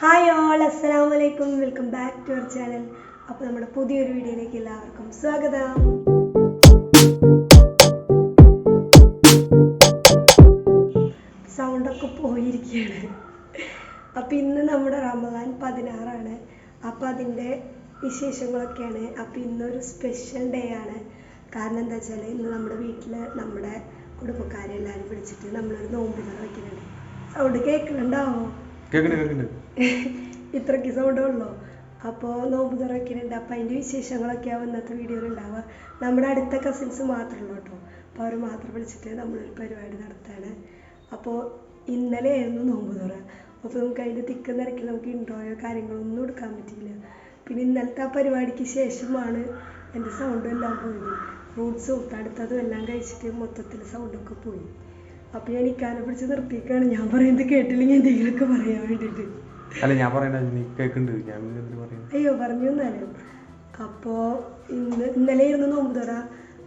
Hi all, അസ്സലാമു അലൈക്കും. Welcome back to our channel. അപ്പോൾ നമ്മുടെ പുതിയൊരു വീഡിയോയിലേക്ക് എല്ലാവർക്കും സ്വാഗതം. സൗണ്ടൊക്കെ പോയിരിക്കുകയാണ്. അപ്പോൾ ഇന്ന് നമ്മുടെ റമദാൻ 16 അപ്പോൾ അതിൻ്റെ വിശേഷങ്ങളൊക്കെയാണ്. അപ്പോൾ ഇന്നൊരു സ്പെഷ്യൽ ഡേ ആണ്. കാരണം എന്താ വെച്ചാൽ ഇന്ന് നമ്മുടെ വീട്ടിൽ നമ്മുടെ കുടുംബക്കാരെല്ലാവരും വിളിച്ചിട്ട് നമ്മളൊരു നോമ്പിന് വയ്ക്കുന്നുണ്ട്. സൗണ്ട് കേൾക്കുന്നുണ്ടാവോ? ഇത്രയ്ക്ക് സൗണ്ടേ ഉള്ളൂ. അപ്പോൾ നോമ്പ് തുറക്കുന്നുണ്ട്. അപ്പോൾ അതിൻ്റെ വിശേഷങ്ങളൊക്കെയാവും ഇന്നത്തെ വീഡിയോയിൽ ഉണ്ടാവുക. നമ്മുടെ അടുത്ത കസിൻസ് മാത്രമേ ഉള്ളൂ കേട്ടോ. അപ്പോൾ അവർ മാത്രം വിളിച്ചിട്ട് നമ്മളൊരു പരിപാടി നടത്താണ്. അപ്പോൾ ഇന്നലെ ആയിരുന്നു നോമ്പ് തുറ. അപ്പോൾ നമുക്ക് അതിൻ്റെ തിക്കും തിരക്കിൽ നമുക്ക് ഇൻട്രോയോ കാര്യങ്ങളൊന്നും എടുക്കാൻ പറ്റിയില്ല. പിന്നെ ഇന്നലത്തെ ആ പരിപാടിക്ക് ശേഷമാണ് എൻ്റെ സൗണ്ടും എല്ലാം പോയത്. ഫ്രൂട്ട്സും തടുത്തതും എല്ലാം കഴിച്ചിട്ട് മൊത്തത്തിൽ സൗണ്ടൊക്കെ പോയി. അപ്പോൾ ഞാൻ ഇക്കാനെ പിടിച്ച് നിർത്തിയേക്കാണ്. ഞാൻ പറയുന്നത് കേട്ടില്ലെങ്കിൽ എന്തെങ്കിലുമൊക്കെ പറയാൻ വേണ്ടിയിട്ട്. അയ്യോ പറഞ്ഞു എന്നാലും. അപ്പോൾ ഇന്നലെ ഇരുന്ന് നോമ്പ് തുറ.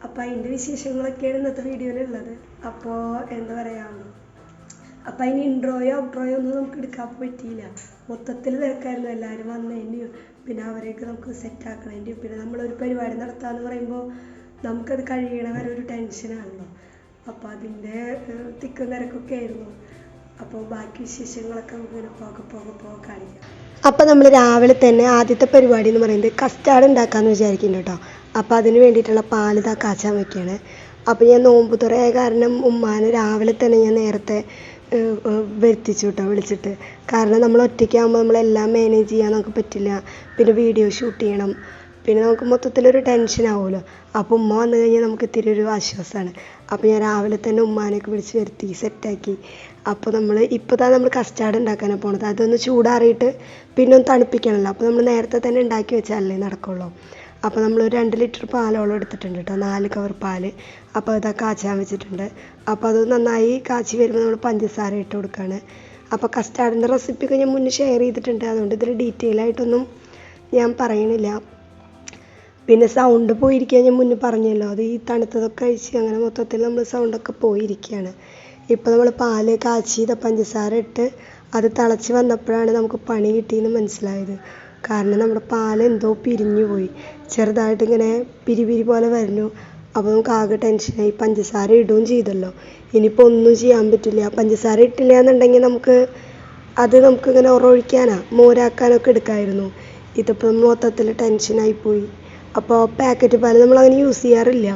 അപ്പോൾ അതിൻ്റെ വിശേഷങ്ങളൊക്കെയാണ് ഇന്നത്തെ വീഡിയോയിലുള്ളത്. അപ്പോൾ എന്താ പറയുക, അപ്പോൾ അതിന് ഇൻട്രോയോ ഔട്ട്രോയോ ഒന്നും നമുക്ക് എടുക്കാൻ പറ്റിയില്ല. മൊത്തത്തിൽ തിരക്കായിരുന്നു. എല്ലാവരും വന്നതിൻ്റെയും പിന്നെ അവരെയൊക്കെ നമുക്ക് സെറ്റാക്കണതിൻ്റെയും പിന്നെ നമ്മളൊരു പരിപാടി നടത്താമെന്ന് പറയുമ്പോൾ നമുക്കത് കഴിയണ വരെ ഒരു ടെൻഷനാണല്ലോ. അപ്പോൾ അതിൻ്റെ തിക്കും തിരക്കൊക്കെ ആയിരുന്നു. അപ്പോൾ ബാക്കി വിശേഷങ്ങളൊക്കെ നമുക്ക് പോകെ കാണിക്കാം. അപ്പോൾ നമ്മൾ രാവിലെ തന്നെ ആദ്യത്തെ പരിപാടി എന്ന് പറയുന്നത് കസ്റ്റാർഡ് ഉണ്ടാക്കാമെന്ന് വിചാരിക്കുന്നുണ്ട് കേട്ടോ. അപ്പോൾ അതിന് വേണ്ടിയിട്ടുള്ള പാൽ കാച്ചാൻ വയ്ക്കുകയാണ്. അപ്പോൾ ഞാൻ നോമ്പ് തുറയായ കാരണം ഉമ്മാനെ രാവിലെ തന്നെ ഞാൻ നേരത്തെ വരുത്തിച്ചു കേട്ടോ വിളിച്ചിട്ട്. കാരണം നമ്മൾ ഒറ്റയ്ക്കാകുമ്പോൾ നമ്മളെല്ലാം മാനേജ് ചെയ്യാൻ നമുക്ക് പറ്റില്ല. പിന്നെ വീഡിയോ ഷൂട്ട് ചെയ്യണം. പിന്നെ നമുക്ക് മൊത്തത്തിലൊരു ടെൻഷൻ ആവുമല്ലോ. അപ്പോൾ ഉമ്മ വന്നു കഴിഞ്ഞാൽ നമുക്ക് ഇത്തിരി ഒരു ആശ്വാസമാണ്. അപ്പോൾ ഞാൻ രാവിലെ തന്നെ ഉമ്മാനെയൊക്കെ വിളിച്ച് വരുത്തി സെറ്റാക്കി. അപ്പോൾ ഇപ്പോൾ നമ്മൾ കസ്റ്റാർഡ് ഉണ്ടാക്കാനാണ് പോണത്. അതൊന്ന് ചൂടാറിയിട്ട് പിന്നെ ഒന്ന് തണുപ്പിക്കണമല്ലോ. അപ്പോൾ നമ്മൾ നേരത്തെ തന്നെ ഉണ്ടാക്കി വെച്ചാലേ നടക്കുള്ളൂ. അപ്പോൾ നമ്മൾ 2 ലിറ്റർ പാലോളം എടുത്തിട്ടുണ്ട് കേട്ടോ, 4 കവർ പാൽ. അപ്പോൾ അതാ കാച്ചാൻ വെച്ചിട്ടുണ്ട്. അപ്പോൾ അത് നന്നായി കാച്ചി വരുമ്പോൾ നമ്മൾ പഞ്ചസാര ഇട്ട് കൊടുക്കുകയാണ്. അപ്പോൾ കസ്റ്റാർഡിൻ്റെ റെസിപ്പിയൊക്കെ ഞാൻ മുന്നേ ഷെയർ ചെയ്തിട്ടുണ്ട്. അതുകൊണ്ട് ഇതിൽ ഡീറ്റെയിൽ ആയിട്ടൊന്നും ഞാൻ പറയണില്ല. പിന്നെ സൗണ്ട് പോയിരിക്കുക ഞാൻ മുന്നേ പറഞ്ഞല്ലോ. അത് ഈ തണുത്തതൊക്കെ കഴിച്ച് അങ്ങനെ മൊത്തത്തിൽ നമ്മൾ സൗണ്ടൊക്കെ പോയിരിക്കുകയാണ്. ഇപ്പോൾ നമ്മൾ പാല് കാച്ചി പഞ്ചസാര ഇട്ട് അത് തിളച്ച് വന്നപ്പോഴാണ് നമുക്ക് പണി കിട്ടിയെന്ന് മനസ്സിലായത്. കാരണം നമ്മുടെ പാല് എന്തോ പിരിഞ്ഞു പോയി, ചെറുതായിട്ട് ഇങ്ങനെ പിരി പോലെ വരുന്നു. അപ്പോൾ നമുക്ക് ആകെ ടെൻഷനായി. പഞ്ചസാര ഇടുകയും ചെയ്തല്ലോ. ഇനിയിപ്പോൾ ഒന്നും ചെയ്യാൻ പറ്റില്ല. പഞ്ചസാര ഇട്ടില്ല എന്നുണ്ടെങ്കിൽ നമുക്കിങ്ങനെ ഉറൊഴിക്കാനോ മോരാക്കാനൊക്കെ എടുക്കാമായിരുന്നു. ഇതിപ്പോൾ മൊത്തത്തിൽ ടെൻഷനായിപ്പോയി. അപ്പോൾ പാക്കറ്റ് പാൽ നമ്മളങ്ങനെ യൂസ് ചെയ്യാറില്ല.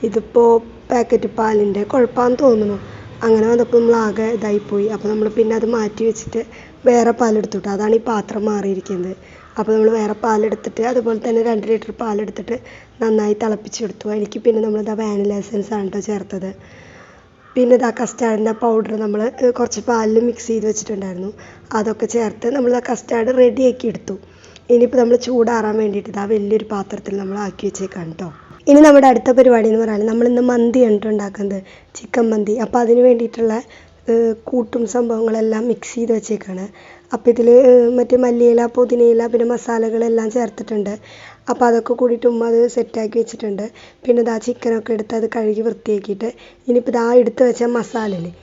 ഇതിപ്പോൾ പാക്കറ്റ് പാലിൻ്റെ കുഴപ്പമാണെന്ന് തോന്നുന്നു. അങ്ങനെ വന്നപ്പോൾ നമ്മളാകെ ഇതായിപ്പോയി. അപ്പോൾ നമ്മൾ പിന്നെ അത് മാറ്റി വെച്ചിട്ട് വേറെ പാലെടുത്തിട്ട് അതാണ് ഈ പാത്രം മാറിയിരിക്കുന്നത്. അപ്പോൾ നമ്മൾ വേറെ പാലെടുത്തിട്ട് അതുപോലെ തന്നെ 2 ലിറ്റർ പാലെടുത്തിട്ട് നന്നായി തിളപ്പിച്ചെടുത്തു. എനിക്ക് പിന്നെ നമ്മളിതാ വാനില എസൻസ് ആണ് കേട്ടോ ചേർത്തത്. പിന്നെ ഇതാ കസ്റ്റാർഡിൻ്റെ പൗഡർ നമ്മൾ കുറച്ച് പാലിൽ മിക്സ് ചെയ്ത് വെച്ചിട്ടുണ്ടായിരുന്നു. അതൊക്കെ ചേർത്ത് നമ്മൾ കസ്റ്റാർഡ് റെഡിയാക്കി എടുത്തു. ഇനിയിപ്പോൾ നമ്മൾ ചൂടാറാൻ വേണ്ടിയിട്ട് ഇതാ വലിയൊരു പാത്രത്തിൽ നമ്മൾ ആക്കി വെച്ചേക്കാണ് കേട്ടോ. ഇനി നമ്മുടെ അടുത്ത പരിപാടി എന്ന് പറഞ്ഞാൽ നമ്മളിന്ന് മന്തിയാണ് ഉണ്ടാക്കുന്നത്, ചിക്കൻ മന്തി. അപ്പോൾ അതിന് വേണ്ടിയിട്ടുള്ള കൂട്ടും സംഭവങ്ങളെല്ലാം മിക്സ് ചെയ്ത് വെച്ചേക്കാണ്. അപ്പോൾ ഇതിൽ മറ്റേ മല്ലിയില പുതിനയില പിന്നെ മസാലകളെല്ലാം ചേർത്തിട്ടുണ്ട്. അപ്പോൾ അതൊക്കെ കൂടിയിട്ട് ഉമ്മ അത് സെറ്റാക്കി വെച്ചിട്ടുണ്ട്. പിന്നെ ഇതാ ചിക്കനൊക്കെ എടുത്ത് അത് കഴുകി വൃത്തിയാക്കിയിട്ട് ഇനിയിപ്പോൾ ഇതാ എടുത്ത് വെച്ച മസാലയില്ലേ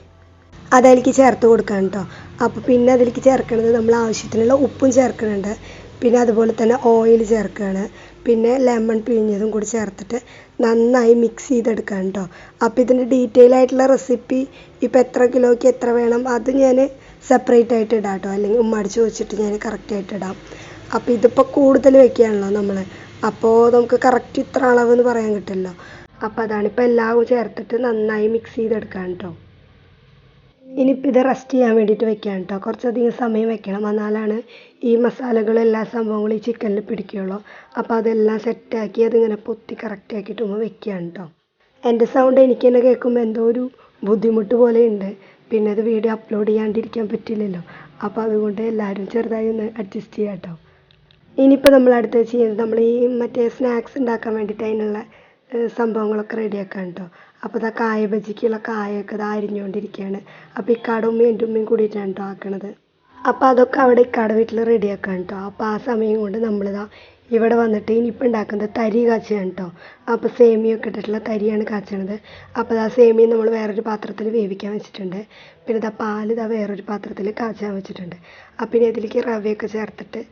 അതതിലേക്ക് ചേർത്ത് കൊടുക്കണം കേട്ടോ. അപ്പോൾ പിന്നെ അതിലേക്ക് ചേർക്കുന്നത് നമ്മൾ ആവശ്യത്തിനുള്ള ഉപ്പും ചേർക്കുന്നുണ്ട്. പിന്നെ അതുപോലെ തന്നെ ഓയിൽ ചേർക്കുകയാണ്. പിന്നെ ലെമൺ പിഴിഞ്ഞതും കൂടി ചേർത്തിട്ട് നന്നായി മിക്സ് ചെയ്തെടുക്കാം കേട്ടോ. അപ്പോൾ ഇതിൻ്റെ ഡീറ്റെയിൽ ആയിട്ടുള്ള റെസിപ്പി ഇപ്പോൾ എത്ര കിലോയ്ക്ക് എത്ര വേണം അത് ഞാൻ സെപ്പറേറ്റ് ആയിട്ട് ഇടാം കേട്ടോ. അല്ലെങ്കിൽ ഉമ്മാട് ചോദിച്ചിട്ട് ഞാൻ കറക്റ്റായിട്ട് ഇടാം. അപ്പോൾ ഇതിപ്പോൾ കൂടുതൽ വെക്കുകയാണല്ലോ നമ്മൾ. അപ്പോൾ നമുക്ക് കറക്റ്റ് ഇത്ര അളവെന്ന് പറയാൻ കിട്ടില്ല. അപ്പോൾ അതാണിപ്പോൾ എല്ലാം ചേർത്തിട്ട് നന്നായി മിക്സ് ചെയ്തെടുക്കാം കേട്ടോ. ഇനിയിപ്പോൾ ഇത് റെസ്റ്റ് ചെയ്യാൻ വേണ്ടിയിട്ട് വെക്കാം കേട്ടോ. കുറച്ചധികം സമയം വെക്കണം, എന്നാലാണ് ഈ മസാലകളും എല്ലാ സംഭവങ്ങളും ഈ ചിക്കനിൽ പിടിക്കുകയുള്ളൂ. അപ്പോൾ അതെല്ലാം സെറ്റാക്കി അതിങ്ങനെ പൊത്തി കറക്റ്റാക്കിയിട്ട് വെക്കുകയാണ് കേട്ടോ. എൻ്റെ സൗണ്ട് എനിക്ക് തന്നെ കേൾക്കുമ്പോൾ എന്തോ ഒരു ബുദ്ധിമുട്ട് പോലെ ഉണ്ട്. പിന്നെ അത് വീഡിയോ അപ്ലോഡ് ചെയ്യാണ്ടിരിക്കാൻ പറ്റില്ലല്ലോ. അപ്പോൾ അതുകൊണ്ട് എല്ലാവരും ചെറുതായി ഒന്ന് അഡ്ജസ്റ്റ് ചെയ്യാം കേട്ടോ. ഇനിയിപ്പോൾ നമ്മൾ അടുത്ത് ചെയ്യുന്നത് നമ്മൾ ഈ മറ്റേ സ്നാക്സ് ഉണ്ടാക്കാൻ വേണ്ടിയിട്ട് അതിനുള്ള സംഭവങ്ങളൊക്കെ റെഡിയാക്കാം കേട്ടോ. അപ്പോൾ ഇതാ കായ ബജിക്കുള്ള കായൊക്കെ ഇതാ അരിഞ്ഞുകൊണ്ടിരിക്കുകയാണ്. അപ്പോൾ ഇക്കാടെ ഉമ്മയും എൻ്റെ ഉമ്മയും കൂടിയിട്ടാണ് കേട്ടോ ആക്കണത്. അപ്പോൾ അതൊക്കെ അവിടെ ഇക്കാടെ വീട്ടിൽ റെഡിയാക്കാം കേട്ടോ. അപ്പോൾ ആ സമയം കൊണ്ട് നമ്മളിതാ ഇവിടെ വന്നിട്ട് ഇനിയിപ്പോൾ ഉണ്ടാക്കുന്നത് തരി കാച്ചുകയാണ് കേട്ടോ. അപ്പോൾ സേമിയൊക്കെ ഇട്ടിട്ടുള്ള തരിയാണ് കാച്ചണത്. അപ്പോൾ ആ സേമിയ നമ്മൾ വേറൊരു പാത്രത്തിൽ വേവിക്കാൻ വെച്ചിട്ടുണ്ട്. പിന്നെ ഇതാ പാൽ ഇതാ വേറൊരു പാത്രത്തിൽ കാച്ചാൻ വെച്ചിട്ടുണ്ട്. അപ്പം ഇനി അതിലേക്ക് റവയൊക്കെ ചേർത്തിട്ട്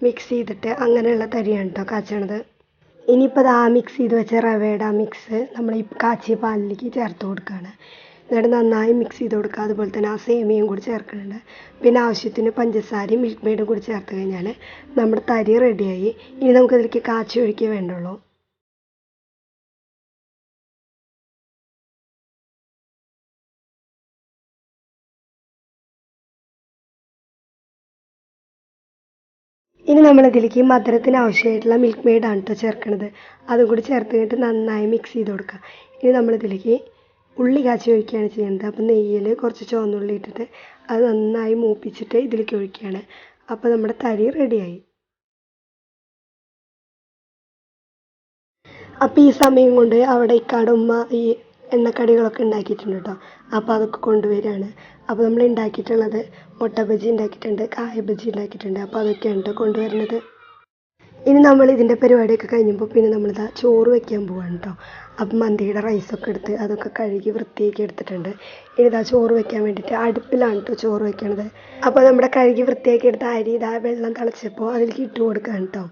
മിക്സ് ചെയ്തിട്ട് അങ്ങനെയുള്ള തരിയാണ് കേട്ടോ കാച്ചണത്. ഇനിയിപ്പോൾ അത് ആ മിക്സ് ചെയ്ത് വെച്ച റവയുടെ ആ മിക്സ് നമ്മൾ ഈ കാച്ചിയ പാലിലേക്ക് ചേർത്ത് കൊടുക്കുകയാണ്. എന്നിട്ട് നന്നായി മിക്സ് ചെയ്ത് കൊടുക്കുക. അതുപോലെ തന്നെ ആ സേമിയയും കൂടി ചേർക്കുന്നുണ്ട്. പിന്നെ ആവശ്യത്തിന് പഞ്ചസാരയും മിൽക്ക് മെയ്ഡും കൂടി ചേർത്ത് കഴിഞ്ഞാൽ നമ്മുടെ തരി റെഡിയായി. ഇനി നമുക്കതിലേക്ക് കാച്ചി ഒഴിക്കേ വേണ്ടുള്ളൂ. ഇനി നമ്മളിതിലേക്ക് മധുരത്തിന് ആവശ്യമായിട്ടുള്ള മിൽക്ക് മെയ്ഡാണ് കേട്ടോ ചേർക്കണത്. അതും കൂടി ചേർത്ത് കഴിഞ്ഞിട്ട് നന്നായി മിക്സ് ചെയ്ത് കൊടുക്കുക. ഇനി നമ്മളിതിലേക്ക് ഉള്ളി കാച്ചി ഒഴിക്കുകയാണ് ചെയ്യുന്നത്. അപ്പം നെയ്യിൽ കുറച്ച് ചുവന്നുള്ളി ഇട്ടിട്ട് അത് നന്നായി മൂപ്പിച്ചിട്ട് ഇതിലേക്ക് ഒഴിക്കുകയാണ്. അപ്പോൾ നമ്മുടെ തരി റെഡിയായി. അപ്പോൾ ഈ സമയം കൊണ്ട് അവിടെ ഇക്കാടെ ഉമ്മ ഈ എണ്ണക്കടികളൊക്കെ ഉണ്ടാക്കിയിട്ടുണ്ട് കേട്ടോ. അപ്പോൾ അതൊക്കെ കൊണ്ടുവരികയാണ്. അപ്പോൾ നമ്മൾ ഉണ്ടാക്കിയിട്ടുള്ളത് മുട്ട ബജി ഉണ്ടാക്കിയിട്ടുണ്ട്, കായ ബജി ഉണ്ടാക്കിയിട്ടുണ്ട്. അപ്പോൾ അതൊക്കെയാണ് കേട്ടോ കൊണ്ടുവരുന്നത്. ഇനി നമ്മൾ ഇതിൻ്റെ പരിപാടിയൊക്കെ കഴിഞ്ഞപ്പോൾ പിന്നെ നമ്മളിതാ ചോറ് വയ്ക്കാൻ പോവാണ് കേട്ടോ. അപ്പം മന്തിയുടെ റൈസൊക്കെ എടുത്ത് അതൊക്കെ കഴുകി വൃത്തിയാക്കി എടുത്തിട്ടുണ്ട്. ഇനി ഇതാ ചോറ് വയ്ക്കാൻ വേണ്ടിയിട്ട് അടുപ്പിലാണ് കേട്ടോ ചോറ് വയ്ക്കണത്. അപ്പോൾ നമ്മുടെ കഴുകി വൃത്തിയാക്കി എടുത്ത അരി ഇതാ വെള്ളം തിളച്ചപ്പോൾ അതിലേക്ക് ഇട്ട് കൊടുക്കുകയാണ് കേട്ടോ.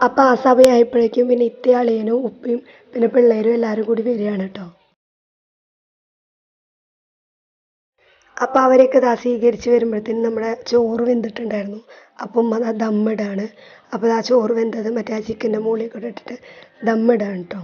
അപ്പോൾ ആ സമയമായപ്പോഴേക്കും പിന്നെ ഇത്തേ അളിയനും ഉപ്പയും പിന്നെ പിള്ളേരും എല്ലാവരും കൂടി വരികയാണ് കേട്ടോ. അപ്പോൾ അവരെയൊക്കെ ഇതാ സ്വീകരിച്ച് വരുമ്പോഴത്തേനും നമ്മുടെ ചോറ് വെന്തിട്ടുണ്ടായിരുന്നു. അപ്പം അത് ദമ്മിടാണ്. അപ്പോൾ ആ ചോറ് വെന്തത് മറ്റേ ആ ചിക്കൻ്റെ മുകളിലേക്ക് ഇട്ടിട്ട് ദമ്മിടാണ് കേട്ടോ.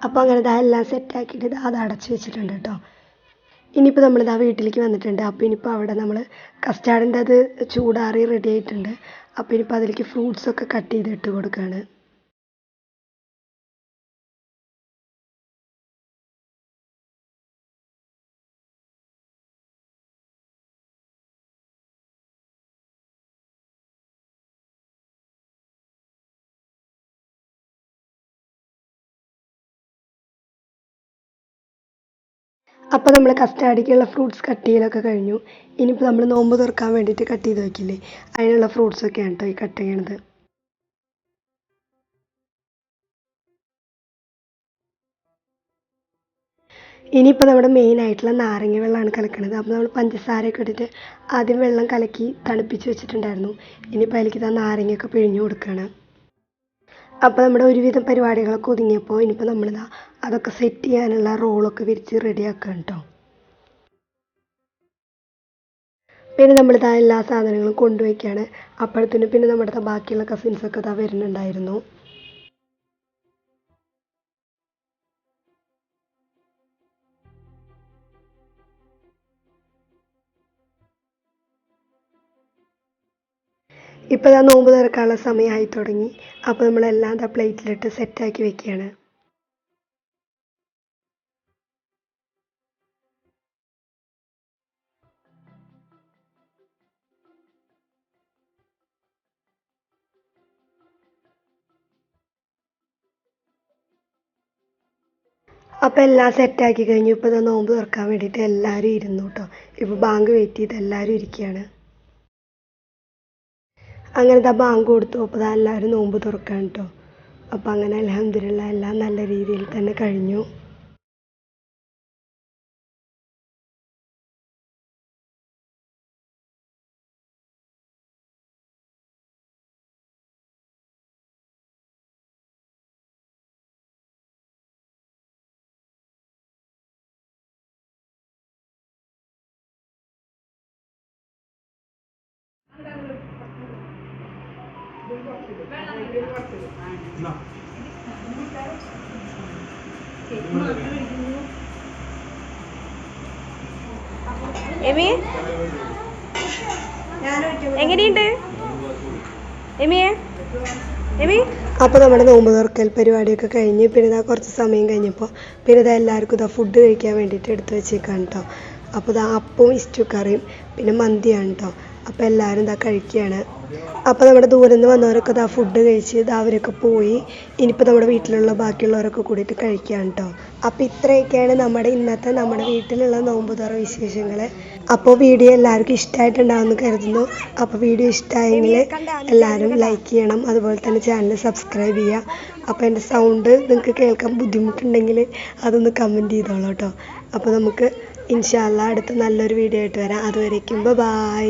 അപ്പോൾ അങ്ങനെ ഇതാ എല്ലാം സെറ്റാക്കിയിട്ട് അത് അടച്ച് വെച്ചിട്ടുണ്ട് കേട്ടോ. ഇനിയിപ്പോൾ നമ്മളിതാ വീട്ടിലേക്ക് വന്നിട്ടുണ്ട്. അപ്പോൾ ഇനിയിപ്പോൾ അവിടെ നമ്മൾ കസ്റ്റാർഡിൻ്റെ അത് ചൂടാറി റെഡി ആയിട്ടുണ്ട്. അപ്പോൾ ഇനിയിപ്പോൾ അതിലേക്ക് ഫ്രൂട്ട്സൊക്കെ കട്ട് ചെയ്ത് ഇട്ട് കൊടുക്കുകയാണ്. അപ്പോൾ നമ്മൾ കസ്റ്റാർഡിക്കുള്ള ഫ്രൂട്ട്സ് കട്ട് ചെയ്യലൊക്കെ കഴിഞ്ഞു. ഇനിയിപ്പോൾ നമ്മൾ നോമ്പ് തുറക്കാൻ വേണ്ടിയിട്ട് കട്ട് ചെയ്ത് വയ്ക്കില്ലേ, അതിനുള്ള ഫ്രൂട്ട്സൊക്കെയാണ് കേട്ടോ ഈ കട്ട് ചെയ്യണത്. ഇനിയിപ്പോൾ നമ്മുടെ മെയിൻ ആയിട്ടുള്ള നാരങ്ങ വെള്ളമാണ് കലക്കണത്. അപ്പോൾ നമ്മൾ പഞ്ചസാരയൊക്കെ ഇട്ടിട്ട് ആദ്യം വെള്ളം കലക്കി തണുപ്പിച്ച് വെച്ചിട്ടുണ്ടായിരുന്നു. ഇനിയിപ്പോൾ അതിലേക്ക് ഇതാ നാരങ്ങയൊക്കെ പിഴിഞ്ഞു കൊടുക്കുകയാണ്. അപ്പോൾ നമ്മുടെ ഒരുവിധം പരിപാടികളൊക്കെ ഒതുങ്ങിയപ്പോൾ ഇനിയിപ്പോൾ നമ്മളിതാ അതൊക്കെ സെറ്റ് ചെയ്യാനുള്ള റോളൊക്കെ വിരിച്ച് റെഡിയാക്കുകയാണ് കേട്ടോ. പിന്നെ നമ്മളിതാ എല്ലാ സാധനങ്ങളും കൊണ്ടുവയ്ക്കുകയാണ്. അപ്പോഴത്തേനും പിന്നെ നമ്മുടെ ബാക്കിയുള്ള കസിൻസൊക്കെ ഇതാ വരുന്നുണ്ടായിരുന്നു. ഇപ്പോൾ ഇതാ നോമ്പ് തുറക്കാനുള്ള സമയമായി തുടങ്ങി. അപ്പോൾ നമ്മളെല്ലാം ഇതാ പ്ലേറ്റിലിട്ട് സെറ്റാക്കി വെക്കുകയാണ്. അപ്പോൾ എല്ലാം സെറ്റാക്കി കഴിഞ്ഞു. ഇപ്പോൾ ഇതാ നോമ്പ് തുറക്കാൻ വേണ്ടിയിട്ട് എല്ലാവരും ഇരുന്നു കേട്ടോ. ഇപ്പോൾ ബാങ്ക് വെയിറ്റ് ചെയ്ത് എല്ലാവരും ഇരിക്കുകയാണ്. അങ്ങനെ ഇതാ ബാങ്ക് കൊടുത്തു. അപ്പോൾ ഇതാ എല്ലാവരും നോമ്പ് തുറക്കാൻ കേട്ടോ. അപ്പോൾ അങ്ങനെ അൽഹംദുലില്ലാഹ് എല്ലാം നല്ല രീതിയിൽ തന്നെ കഴിഞ്ഞു. എമി എങ്ങനെയുണ്ട് എമിയെ എമി? അപ്പോൾ നമ്മുടെ നോമ്പ് തുറക്കൽ പരിപാടിയൊക്കെ കഴിഞ്ഞ് പിന്നെ ഇതാ കുറച്ച് സമയം കഴിഞ്ഞപ്പോൾ പിന്നെ ഇതാ എല്ലാവർക്കും ഇതാ ഫുഡ് കഴിക്കാൻ വേണ്ടിയിട്ട് എടുത്ത് വെച്ചേക്കാണ് കേട്ടോ. അപ്പോൾ ഇതാ അപ്പവും ഇസ്റ്റു കറിയും പിന്നെ മന്തിയാണ് കേട്ടോ. അപ്പോൾ എല്ലാവരും ഇതാ കഴിക്കുകയാണ്. അപ്പോൾ നമ്മുടെ ദൂരെ നിന്ന് വന്നവരൊക്കെ ഇതാ ഫുഡ് കഴിച്ച് ഇതാ അവരൊക്കെ പോയി. ഇനിയിപ്പോൾ നമ്മുടെ വീട്ടിലുള്ള ബാക്കിയുള്ളവരൊക്കെ കൂടിയിട്ട് കഴിക്കുകയാണ് കേട്ടോ. അപ്പോൾ ഇത്രയൊക്കെയാണ് നമ്മുടെ വീട്ടിലുള്ള നോമ്പ് തുറ വിശേഷങ്ങൾ. അപ്പോൾ വീഡിയോ എല്ലാവർക്കും ഇഷ്ടമായിട്ടുണ്ടാവുമെന്ന് കരുതുന്നു. അപ്പോൾ വീഡിയോ ഇഷ്ടമായെങ്കിൽ എല്ലാവരും ലൈക്ക് ചെയ്യണം, അതുപോലെ തന്നെ ചാനൽ സബ്സ്ക്രൈബ് ചെയ്യുക. അപ്പോൾ എൻ്റെ സൗണ്ട് നിങ്ങൾക്ക് കേൾക്കാൻ ബുദ്ധിമുട്ടുണ്ടെങ്കിൽ അതൊന്ന് കമൻറ്റ് ചെയ്തോളൂ കേട്ടോ. അപ്പോൾ നമുക്ക് ഇൻഷാ അല്ലാഹ് അടുത്ത നല്ലൊരു വീഡിയോ ആയിട്ട് വരാം. അതുവരേക്കും ബൈ.